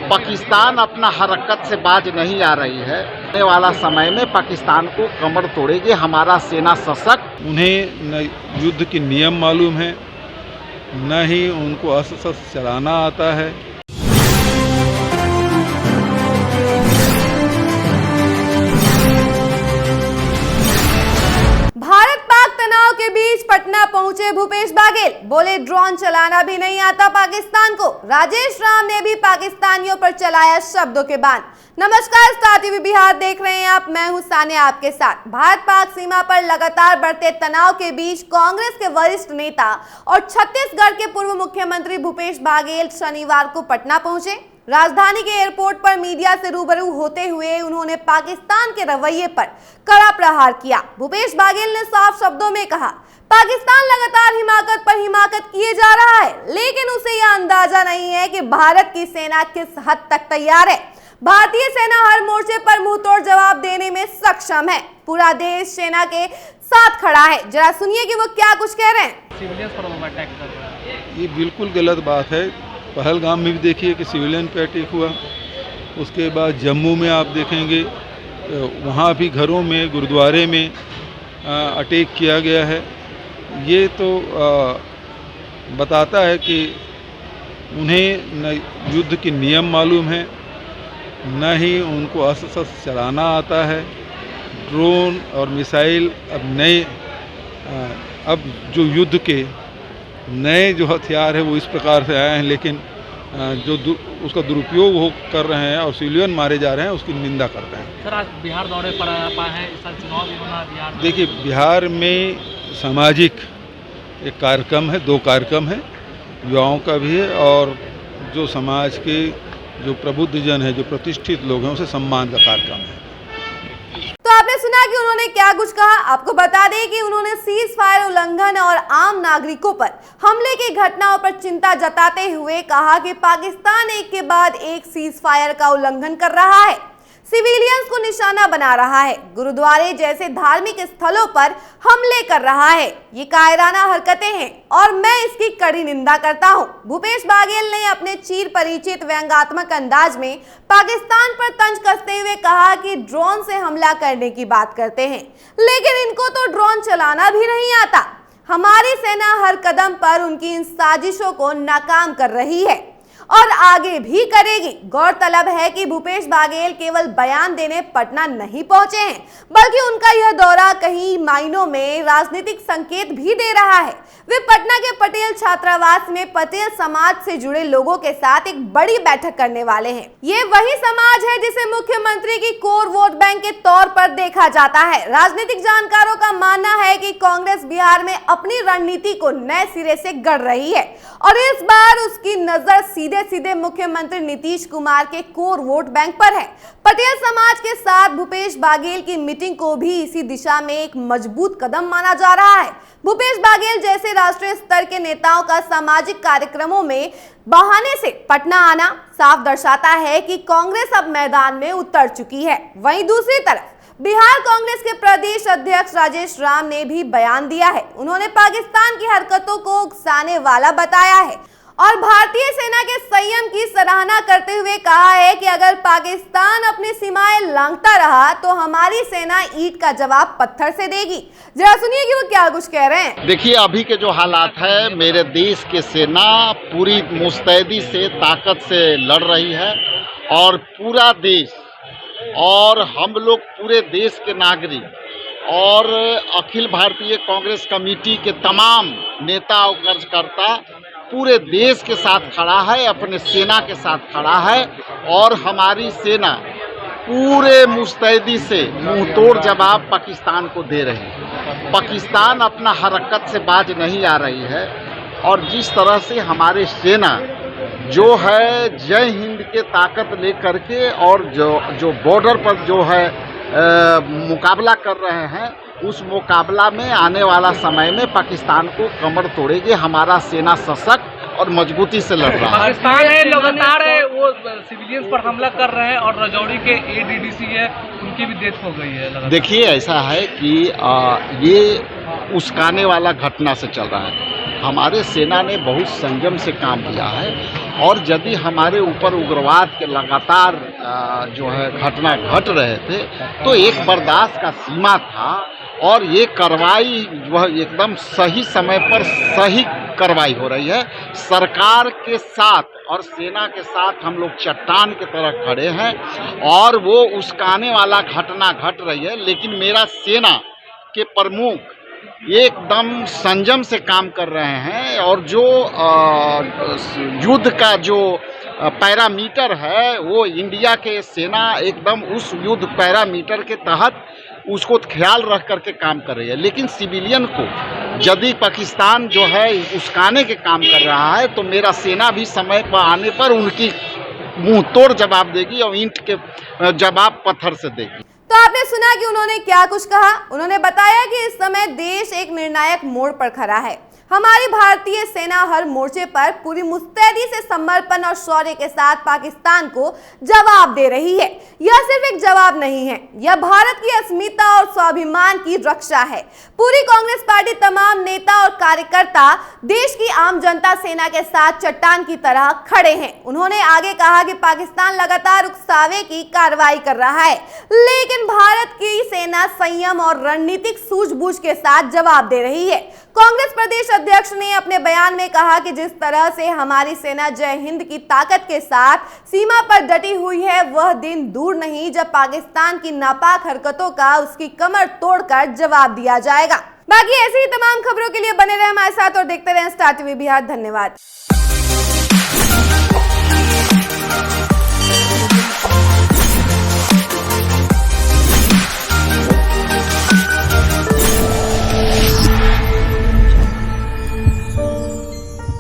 पाकिस्तान अपना हरकत से बाज नहीं आ रही है। आने वाला समय में पाकिस्तान को कमर तोड़ेगी हमारा सेना सशक्त। उन्हें न युद्ध के नियम मालूम है, न ही उनको अस्त्र शस्त्र चलाना आता है। भारत पाक तनाव के बीच पटना पहुंचे भूपेश बाघेल, बोले ड्रोन चलाना भी नहीं आता पाकिस्तान को। राजेश राम ने भी पाकिस्तानियों पर चलाया शब्दों के बाण। नमस्कार, स्टार टीवी बिहार देख रहे हैं आप, मैं हूं सानिया आपके साथ। भारत पाक सीमा पर लगातार बढ़ते तनाव के बीच कांग्रेस के वरिष्ठ नेता और छत्तीसगढ़ के पूर्व मुख्यमंत्री भूपेश बाघेल शनिवार को पटना पहुंचे। राजधानी के एयरपोर्ट पर मीडिया से रूबरू होते हुए उन्होंने पाकिस्तान के रवैये पर कड़ा प्रहार किया। भूपेश बाघेल ने साफ शब्दों में कहा, पाकिस्तान लगातार हिमाकत पर हिमाकत किए जा रहा है, लेकिन उसे यह अंदाजा नहीं है कि भारत की सेना किस हद तक तैयार है। भारतीय सेना हर मोर्चे पर मुंहतोड़ जवाब देने में सक्षम है। पूरा देश सेना के साथ खड़ा है। जरा सुनिए कि वो क्या कुछ कह रहे हैं। सिविलियंस पर वो अटैक कर रहा है, ये बिल्कुल गलत बात है। पहलगाम में भी देखिए कि सिविलियन पे अटैक हुआ। उसके बाद जम्मू में आप देखेंगे वहाँ भी घरों में, गुरुद्वारे में अटैक किया गया है। ये तो बताता है कि उन्हें न युद्ध के नियम मालूम है, न ही उनको अस्त्र शस्त्र चलाना आता है। ड्रोन और मिसाइल अब जो युद्ध के नए जो हथियार है वो इस प्रकार से आए हैं, लेकिन उसका दुरुपयोग वो कर रहे हैं और सिविलियन मारे जा रहे हैं, उसकी निंदा करते हैं। सर, आज बिहार दौरे पर आए हैं, इस साल चुनाव भी होना बिहार में। देखिए, बिहार में सामाजिक एक कार्यक्रम है, 2 कार्यक्रम है, युवाओं का भी है और जो समाज के जो प्रबुद्ध जन है, जो प्रतिष्ठित लोग हैं, उसे सम्मान का कार्यक्रम है। तो आपने सुना कि उन्होंने क्या कुछ कहा। आपको बता दें कि उन्होंने सीज फायर उल्लंघन और आम नागरिकों पर हमले की घटनाओं पर चिंता जताते हुए कहा कि पाकिस्तान एक के बाद एक सीज फायर का उल्लंघन कर रहा है, सिविलियंस को निशाना बना रहा है, गुरुद्वारे जैसे धार्मिक स्थलों पर हमले कर रहा है। ये कायराना हरकतें हैं और मैं इसकी कड़ी निंदा करता हूं। भूपेश बाघेल ने अपने चिर परिचित व्यंग्यात्मक अंदाज में पाकिस्तान पर तंज कसते हुए कहा कि ड्रोन से हमला करने की बात करते हैं, लेकिन इनको तो ड्रोन चलाना भी नहीं आता। हमारी सेना हर कदम पर उनकी इन साजिशों को नाकाम कर रही है और आगे भी करेगी। गौरतलब है कि भूपेश बाघेल केवल बयान देने पटना नहीं पहुंचे हैं, बल्कि उनका यह दौरा कई मायनों में राजनीतिक संकेत भी दे रहा है। वे पटना के पटेल छात्रावास में पटेल समाज से जुड़े लोगों के साथ एक बड़ी बैठक करने वाले हैं। ये वही समाज है जिसे मुख्यमंत्री की कोर वोट बैंक के तौर पर देखा जाता है। राजनीतिक जानकारों का मानना है कि कांग्रेस बिहार में अपनी रणनीति को नए सिरे से गढ़ रही है और इस बार उसकी नजर सीधे मुख्यमंत्री नीतीश कुमार के कोर वोट बैंक पर है। पटेल समाज के साथ भूपेश बाघेल की मीटिंग को भी इसी दिशा में एक मजबूत कदम माना जा रहा है। भूपेश बाघेल जैसे राष्ट्रीय स्तर के नेताओं का सामाजिक कार्यक्रमों में बहाने से पटना आना साफ दर्शाता है कि कांग्रेस अब मैदान में उतर चुकी है। वहीं दूसरी तरफ बिहार कांग्रेस के प्रदेश अध्यक्ष राजेश राम ने भी बयान दिया है। उन्होंने पाकिस्तान की हरकतों को उकसाने वाला बताया है और भारतीय सेना के संयम की सराहना करते हुए कहा है कि अगर पाकिस्तान अपनी सीमाएं लांघता रहा तो हमारी सेना ईंट का जवाब पत्थर से देगी। जरा सुनिए कि वो क्या कुछ कह रहे हैं। देखिए, अभी के जो हालात है, मेरे देश की सेना पूरी मुस्तैदी से, ताकत से लड़ रही है और पूरा देश और हम लोग पूरे देश के नागरिक और अखिल भारतीय कांग्रेस कमेटी के तमाम नेता और कार्यकर्ता पूरे देश के साथ खड़ा है, अपने सेना के साथ खड़ा है और हमारी सेना पूरे मुस्तैदी से मुंहतोड़ जवाब पाकिस्तान को दे रही है। पाकिस्तान अपना हरकत से बाज नहीं आ रही है और जिस तरह से हमारे सेना जो है जय हिंद के ताकत लेकर के और जो बॉर्डर पर जो है मुकाबला कर रहे हैं, उस मुकाबला में आने वाला समय में पाकिस्तान को कमर तोड़ेगी हमारा सेना सशक्त और मजबूती से लड़ रहा है। पाकिस्तान है लगातार है वो सिविलियंस पर हमला कर रहे हैं और राजौरी के एडीडीसी है, उनकी भी डेथ हो गई है। देखिए, ऐसा है कि ये उस्काने वाला घटना से चल रहा है। हमारे सेना ने बहुत संयम से काम किया है और यदि हमारे ऊपर उग्रवाद के लगातार जो है घटना घट रहे थे तो एक बर्दाश्त का सीमा था और ये कार्रवाई वह एकदम सही समय पर सही कार्रवाई हो रही है। सरकार के साथ और सेना के साथ हम लोग चट्टान की तरह खड़े हैं और वो उस्काने वाला घटना घट रही है, लेकिन मेरा सेना के प्रमुख एकदम संयम से काम कर रहे हैं और जो युद्ध का जो पैरामीटर है वो इंडिया के सेना एकदम उस युद्ध पैरामीटर के तहत उसको ख्याल रख करके काम कर रही है। लेकिन सिविलियन को यदि पाकिस्तान जो है उस्काने के काम कर रहा है तो मेरा सेना भी समय पर आने पर उनकी मुंह तोड़ जवाब देगी और ईंट के जवाब पत्थर से देगी। तो आपने सुना कि उन्होंने क्या कुछ कहा। उन्होंने बताया कि इस समय देश एक निर्णायक मोड़ पर खड़ा है। हमारी भारतीय सेना हर मोर्चे पर पूरी मुस्तैदी से समर्पण और शौर्य के साथ पाकिस्तान को जवाब दे रही है। यह सिर्फ एक जवाब नहीं है, यह भारत की अस्मिता और स्वाभिमान की रक्षा है। पूरी कांग्रेस पार्टी, तमाम नेता और कार्यकर्ता देश की आम जनता सेना के साथ चट्टान की तरह खड़े हैं। उन्होंने आगे कहा कि पाकिस्तान लगातार उकसावे की कार्रवाई कर रहा है, लेकिन भारत की सेना संयम और रणनीतिक सूझबूझ के साथ जवाब दे रही है। कांग्रेस प्रदेश अध्यक्ष ने अपने बयान में कहा कि जिस तरह से हमारी सेना जय हिंद की ताकत के साथ सीमा पर डटी हुई है, वह दिन दूर नहीं जब पाकिस्तान की नापाक हरकतों का उसकी कमर तोड़कर जवाब दिया जाएगा। बाकी ऐसी ही तमाम खबरों के लिए बने रहे हमारे साथ और देखते रहें स्टार टीवी बिहार। धन्यवाद।